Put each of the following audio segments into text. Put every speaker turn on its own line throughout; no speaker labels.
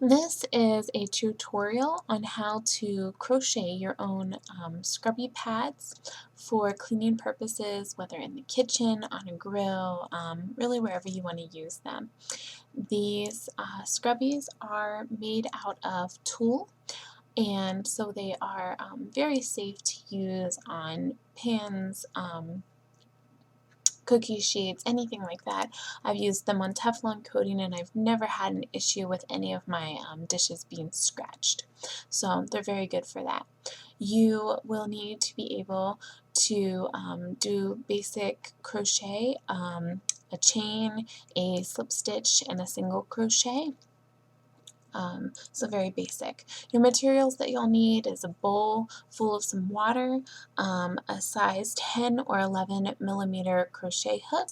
This is a tutorial on how to crochet your own scrubby pads for cleaning purposes, whether in the kitchen, on a grill, really wherever you want to use them. These scrubbies are made out of tulle, and so they are very safe to use on pans, cookie sheets, anything like that. I've used them on Teflon coating and I've never had an issue with any of my dishes being scratched. So they're very good for that. You will need to be able to do basic crochet, a chain, a slip stitch, and a single crochet. So very basic. Your materials that you'll need is a bowl full of some water, a size 10 or 11 millimeter crochet hook,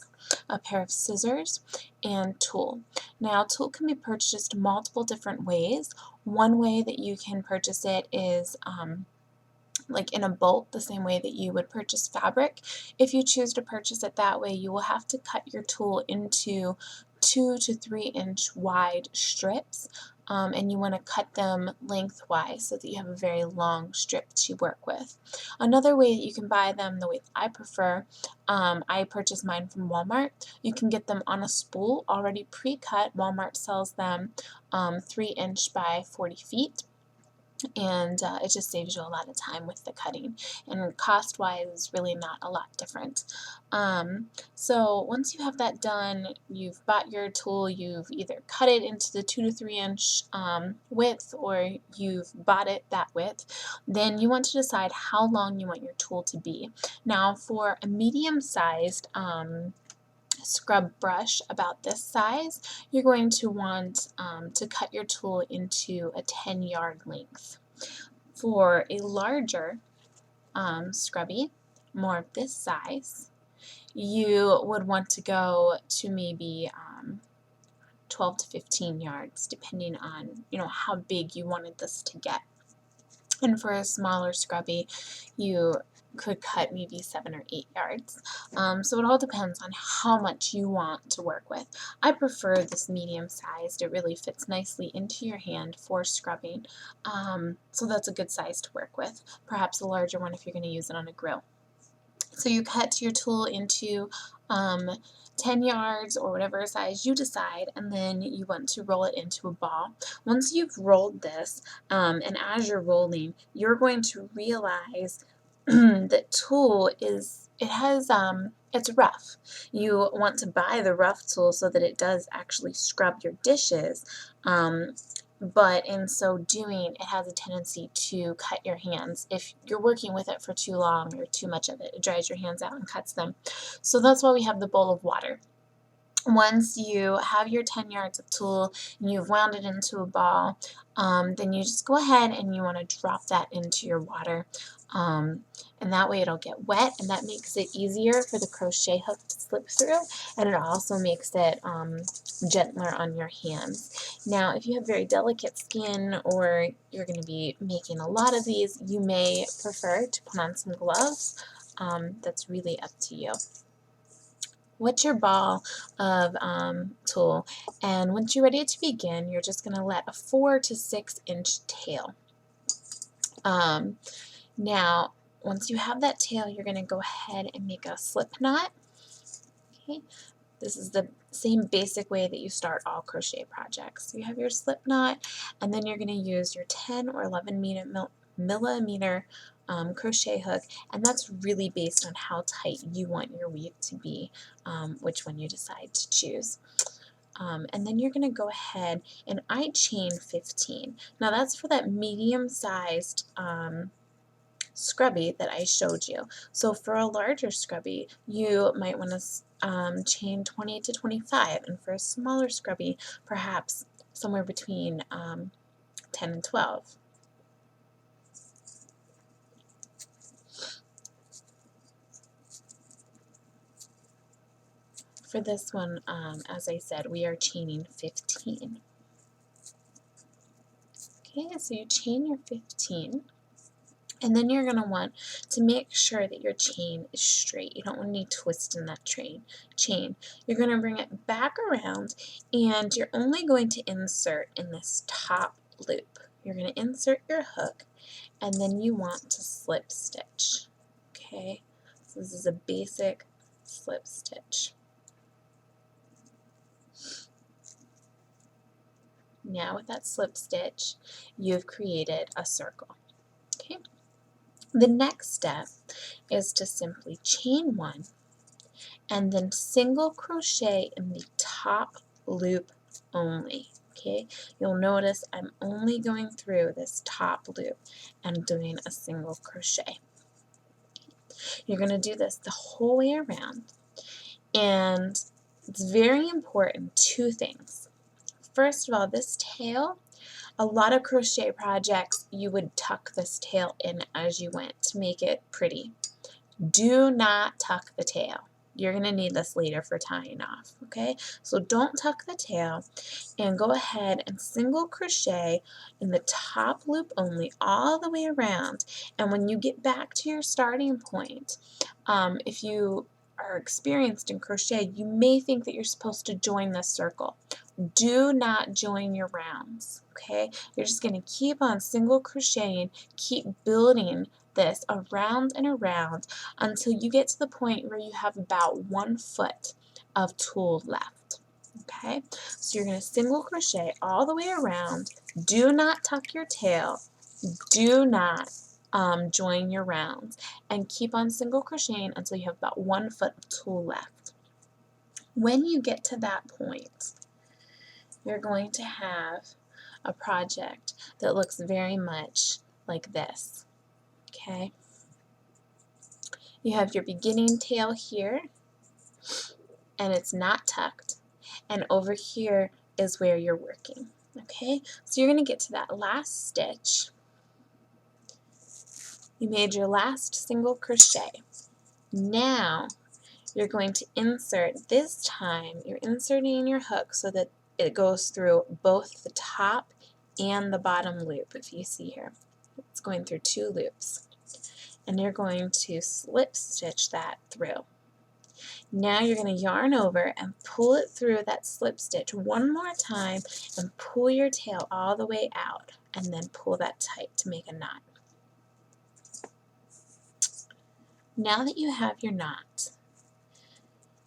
a pair of scissors, and tulle. Now tulle can be purchased multiple different ways. One way that you can purchase it is like in a bolt, the same way that you would purchase fabric. If you choose to purchase it that way, you will have to cut your tulle into 2 to 3 inch wide strips, and you want to cut them lengthwise so that you have a very long strip to work with. Another way that you can buy them, the way that I prefer, I purchase mine from Walmart. You can get them on a spool already pre-cut. Walmart sells them 3 inch by 40 feet. And it just saves you a lot of time with the cutting, and cost wise is really not a lot different. So once you have that done, you've bought your tulle, you've either cut it into the 2 to 3 inch width, or you've bought it that width, then you want to decide how long you want your tulle to be. Now for a medium sized scrub brush about this size, you're going to want to cut your tulle into a 10-yard length. For a larger scrubby, more of this size, you would want to go to maybe 12 to 15 yards, depending on how big you wanted this to get. And for a smaller scrubby, you could cut maybe 7 or 8 yards. So it all depends on how much you want to work with. I prefer this medium sized. It really fits nicely into your hand for scrubbing. So that's a good size to work with. Perhaps a larger one if you're going to use it on a grill. So you cut your tulle into 10 yards or whatever size you decide, and then you want to roll it into a ball. Once you've rolled this, and as you're rolling, you're going to realize that tulle it's rough. You want to buy the rough tulle so that it does actually scrub your dishes. But in so doing, it has a tendency to cut your hands. If you're working with it for too long or too much of it, it dries your hands out and cuts them. So that's why we have the bowl of water. Once you have your 10 yards of tulle and you've wound it into a ball, then you just go ahead and you want to drop that into your water. And that way it'll get wet, and that makes it easier for the crochet hook to slip through, and it also makes it gentler on your hands. Now, if you have very delicate skin or you're going to be making a lot of these, you may prefer to put on some gloves. That's really up to you. What's your ball of tulle, and once you're ready to begin, you're just going to let a 4 to 6 inch tail. Now, once you have that tail, you're going to go ahead and make a slip knot. Okay, this is the same basic way that you start all crochet projects. So you have your slip knot, and then you're going to use your 10 or 11 millimeter crochet hook, and that's really based on how tight you want your weave to be, which one you decide to choose. And then you're going to go ahead, and I chain 15. Now that's for that medium-sized scrubby that I showed you. So for a larger scrubby, you might want to chain 20 to 25, and for a smaller scrubby, perhaps somewhere between 10 and 12. For this one, as I said, we are chaining 15. Okay, so you chain your 15. And then you're going to want to make sure that your chain is straight. You don't want any twist in that chain. You're going to bring it back around, and you're only going to insert in this top loop. You're going to insert your hook, and then you want to slip stitch. Okay, so this is a basic slip stitch. Now with that slip stitch, you've created a circle. Okay. The next step is to simply chain one and then single crochet in the top loop only. Okay, you'll notice I'm only going through this top loop and doing a single crochet. You're going to do this the whole way around, and it's very important, two things. First of all, this tail, a lot of crochet projects, you would tuck this tail in as you went to make it pretty. Do not tuck the tail. You're going to need this later for tying off, okay? So don't tuck the tail, and go ahead and single crochet in the top loop only all the way around. And when you get back to your starting point, if you are experienced in crochet, you may think that you're supposed to join this circle. Do not join your rounds, okay? You're just going to keep on single crocheting, keep building this around and around until you get to the point where you have about 1 foot of tulle left. Okay, so you're going to single crochet all the way around. Do not tuck your tail. Do not join your rounds, and keep on single crocheting until you have about 1 foot of tulle left. When you get to that point, you're going to have a project that looks very much like this. Okay, you have your beginning tail here, and it's not tucked, and over here is where you're working. Okay, so you're going to get to that last stitch. You made your last single crochet. Now you're going to insert. This time you're inserting your hook so that it goes through both the top and the bottom loop. If you see here, it's going through 2 loops, and you're going to slip stitch that through. Now you're going to yarn over and pull it through that slip stitch one more time, and pull your tail all the way out, and then pull that tight to make a knot. Now that you have your knot,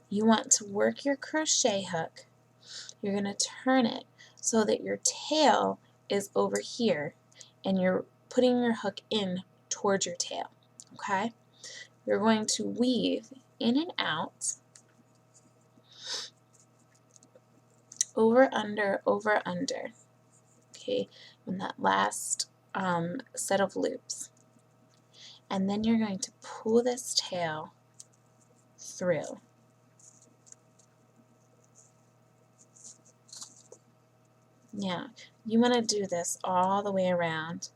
you want to work your crochet hook. You're going to turn it so that your tail is over here, and you're putting your hook in towards your tail. Okay? You're going to weave in and out, over, under, okay, in that last set of loops. And then you're going to pull this tail through. Now, you want to do this all the way around.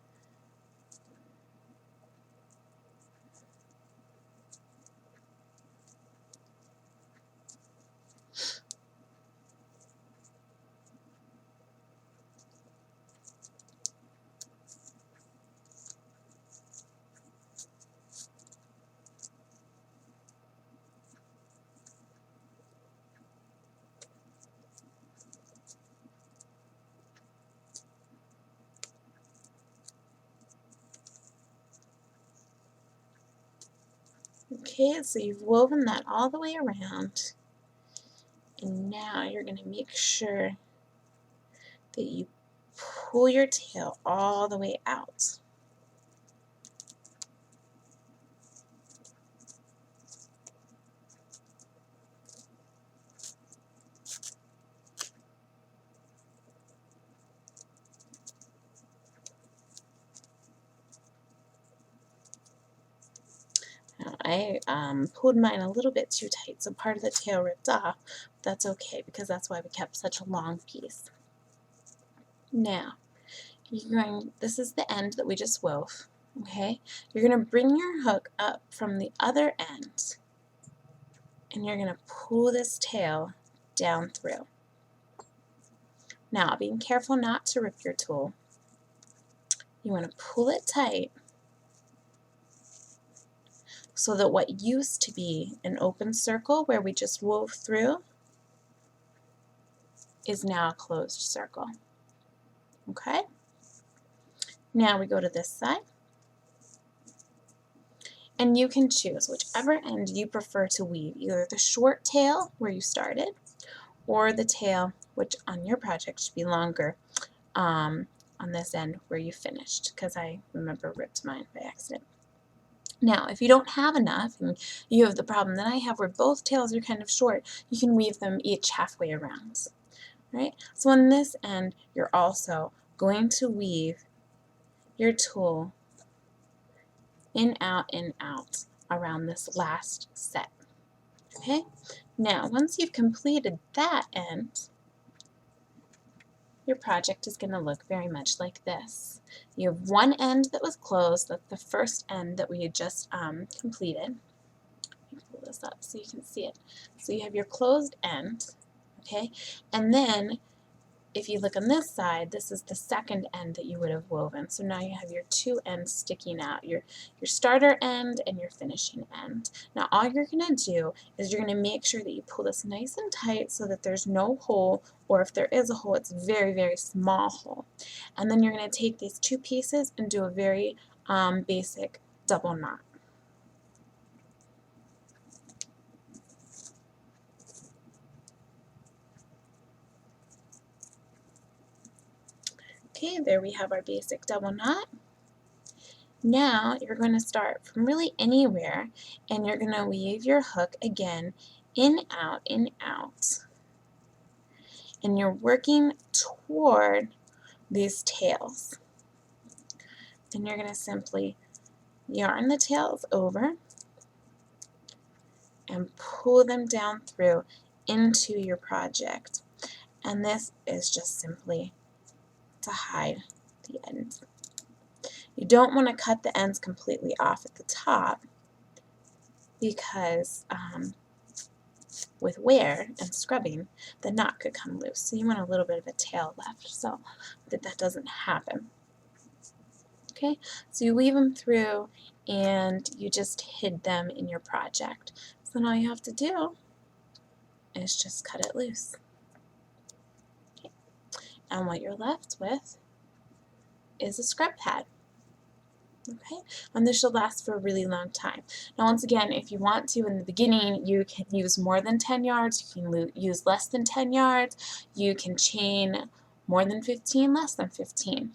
Okay, so you've woven that all the way around, and now you're going to make sure that you pull your tail all the way out. Now, I pulled mine a little bit too tight, so part of the tail ripped off. But that's okay, because that's why we kept such a long piece. Now, this is the end that we just wove. Okay, you're going to bring your hook up from the other end, and you're going to pull this tail down through. Now, being careful not to rip your tulle, you want to pull it tight so that what used to be an open circle where we just wove through is now a closed circle. Okay? Now we go to this side, and you can choose whichever end you prefer to weave, either the short tail where you started or the tail, which on your project should be longer, on this end where you finished, because I remember ripped mine by accident. Now, if you don't have enough and you have the problem that I have where both tails are kind of short, you can weave them each halfway around. Right? So on this end, you're also going to weave your tool in, out around this last set. Okay? Now, once you've completed that end, your project is going to look very much like this. You have one end that was closed, that's the first end that we had just completed. Let me pull this up so you can see it. So you have your closed end, okay? And then if you look on this side, this is the second end that you would have woven. So now you have your two ends sticking out, your starter end and your finishing end. Now all you're going to do is you're going to make sure that you pull this nice and tight so that there's no hole, or if there is a hole, it's a very, very small hole. And then you're going to take these two pieces and do a very basic double knot. Okay, there we have our basic double knot. Now you're going to start from really anywhere, and you're going to weave your hook again in, out, and you're working toward these tails. Then you're going to simply yarn the tails over and pull them down through into your project. And this is just simply to hide the ends. You don't want to cut the ends completely off at the top because with wear and scrubbing, the knot could come loose. So you want a little bit of a tail left so that that doesn't happen. Okay, so you weave them through and you just hid them in your project. So then all you have to do is just cut it loose. Okay. And what you're left with is a scrub pad. Okay, and this should last for a really long time. Now once again, if you want to in the beginning, you can use more than 10 yards, you can use less than 10 yards, you can chain more than 15, less than 15.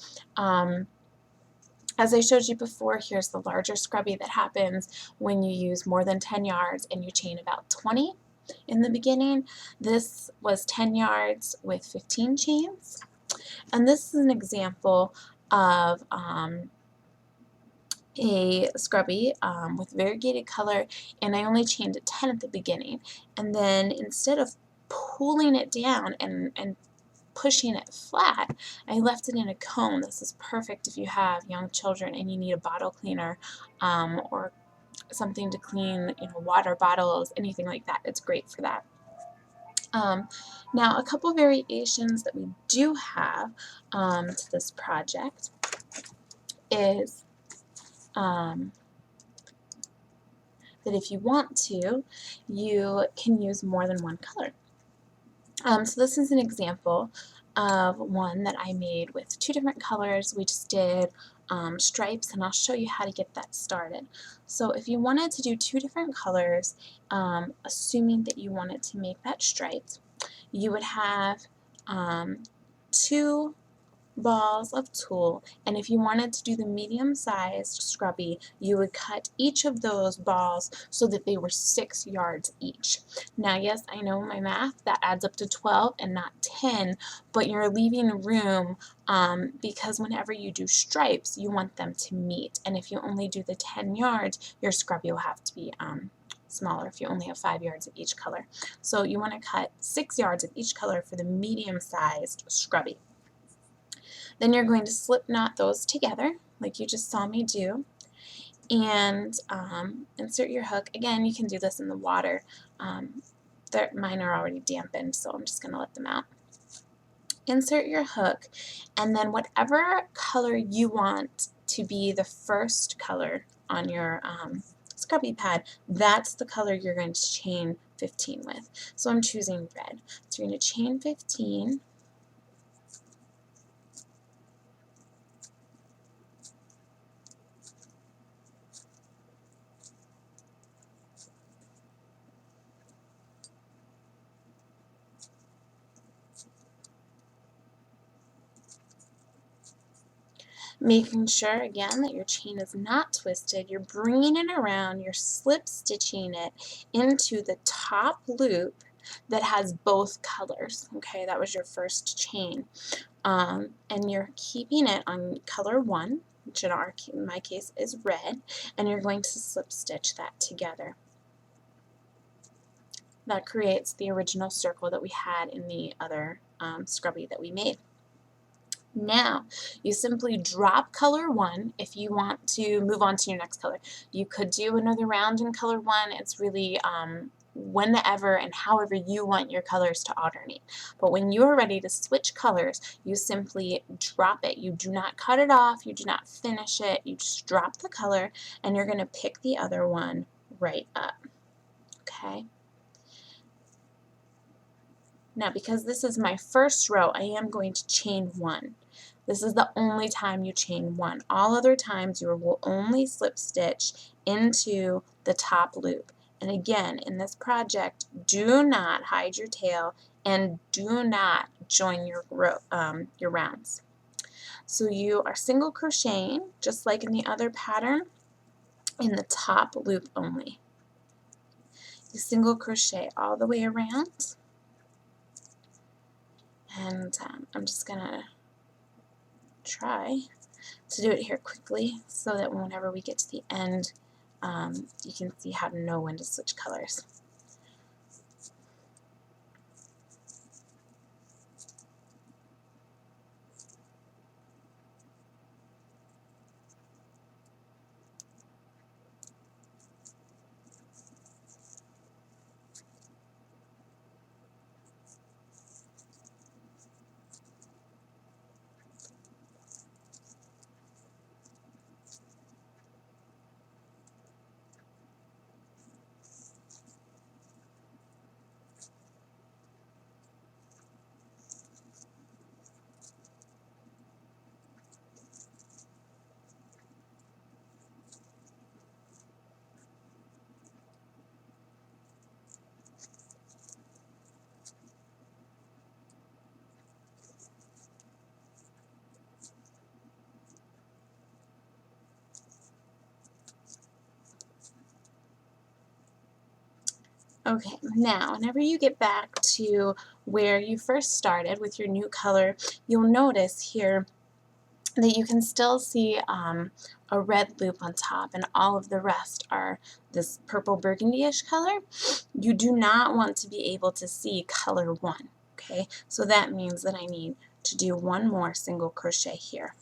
As I showed you before, here's the larger scrubby that happens when you use more than 10 yards and you chain about 20 in the beginning. This was 10 yards with 15 chains. And this is an example of a scrubby with variegated color, and I only chained at 10 at the beginning. And then instead of pulling it down and pushing it flat, I left it in a cone. This is perfect if you have young children and you need a bottle cleaner or something to clean, water bottles, anything like that. It's great for that. Now, a couple variations that we do have to this project is that if you want to, you can use more than one color. So this is an example of one that I made with two different colors. We just did stripes, and I'll show you how to get that started. So if you wanted to do two different colors, assuming that you wanted to make that striped, you would have two balls of tulle, and if you wanted to do the medium-sized scrubby, you would cut each of those balls so that they were 6 yards each. Now, yes, I know my math, that adds up to 12 and not 10, but you're leaving room because whenever you do stripes, you want them to meet, and if you only do the 10 yards, your scrubby will have to be smaller if you only have 5 yards of each color. So you want to cut 6 yards of each color for the medium-sized scrubby. Then you're going to slip knot those together like you just saw me do, and insert your hook. Again, you can do this in the water. Mine are already dampened, so I'm just going to let them out. Insert your hook, and then whatever color you want to be the first color on your scrubby pad, that's the color you're going to chain 15 with. So I'm choosing red. So you're going to chain 15. Making sure again that your chain is not twisted, you're bringing it around, you're slip stitching it into the top loop that has both colors. Okay, that was your first chain. And you're keeping it on color 1, which in my case is red, and you're going to slip stitch that together. That creates the original circle that we had in the other scrubby that we made. Now, you simply drop color 1 if you want to move on to your next color. You could do another round in color 1. It's really whenever and however you want your colors to alternate. But when you're ready to switch colors, you simply drop it. You do not cut it off. You do not finish it. You just drop the color, and you're going to pick the other one right up. Okay? Now, because this is my first row, I am going to chain 1. This is the only time you chain 1. All other times you will only slip stitch into the top loop. And again, in this project, do not hide your tail and do not join your rounds. So you are single crocheting, just like in the other pattern, in the top loop only. You single crochet all the way around. And I'm just going to try to do it here quickly so that whenever we get to the end, you can see how to know when to switch colors. Okay, now whenever you get back to where you first started with your new color, you'll notice here that you can still see a red loop on top, and all of the rest are this purple burgundy-ish color. You do not want to be able to see color 1, okay? So that means that I need to do one more single crochet here.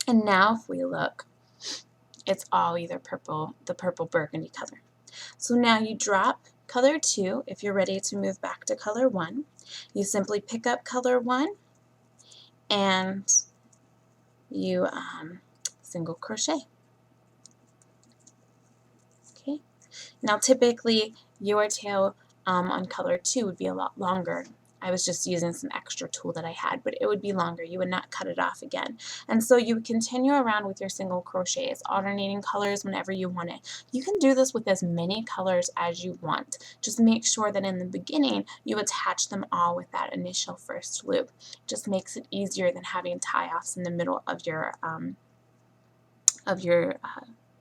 And now if we look, it's all either purple, the purple burgundy color. So now you drop color 2 if you're ready to move back to color 1. You simply pick up color 1 and you single crochet. Okay. Now typically your tail on color 2 would be a lot longer. I was just using some extra tool that I had, but it would be longer. You would not cut it off again. And so you would continue around with your single crochets, alternating colors whenever you want it. You can do this with as many colors as you want. Just make sure that in the beginning you attach them all with that initial first loop. Just makes it easier than having tie-offs in the middle of your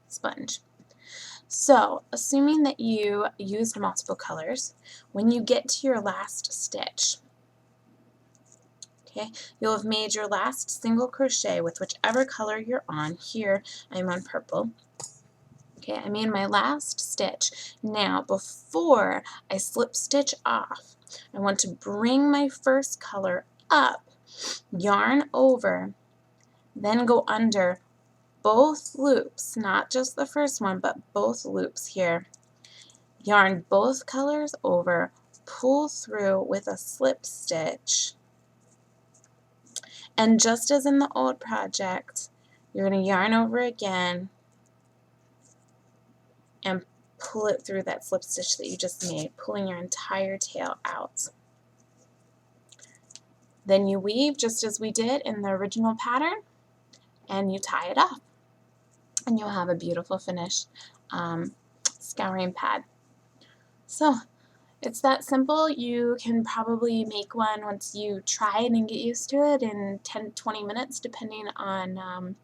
sponge. So, assuming that you used multiple colors, when you get to your last stitch, okay, you'll have made your last single crochet with whichever color you're on. Here, I'm on purple. Okay, I made my last stitch. Now, before I slip stitch off, I want to bring my first color up, yarn over, then go under both loops, not just the first one, but both loops here. Yarn both colors over, pull through with a slip stitch, and just as in the old project, you're going to yarn over again, and pull it through that slip stitch that you just made, pulling your entire tail out. Then you weave just as we did in the original pattern, and you tie it off, and you'll have a beautiful finished scouring pad. So it's that simple. You can probably make one once you try it and get used to it in 10-20 minutes, depending on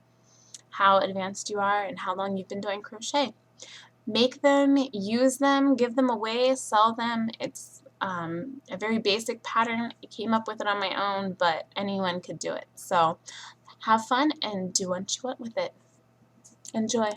how advanced you are and how long you've been doing crochet. Make them, use them, give them away, sell them. It's a very basic pattern. I came up with it on my own, but anyone could do it. So have fun and do what you want with it. Enjoy.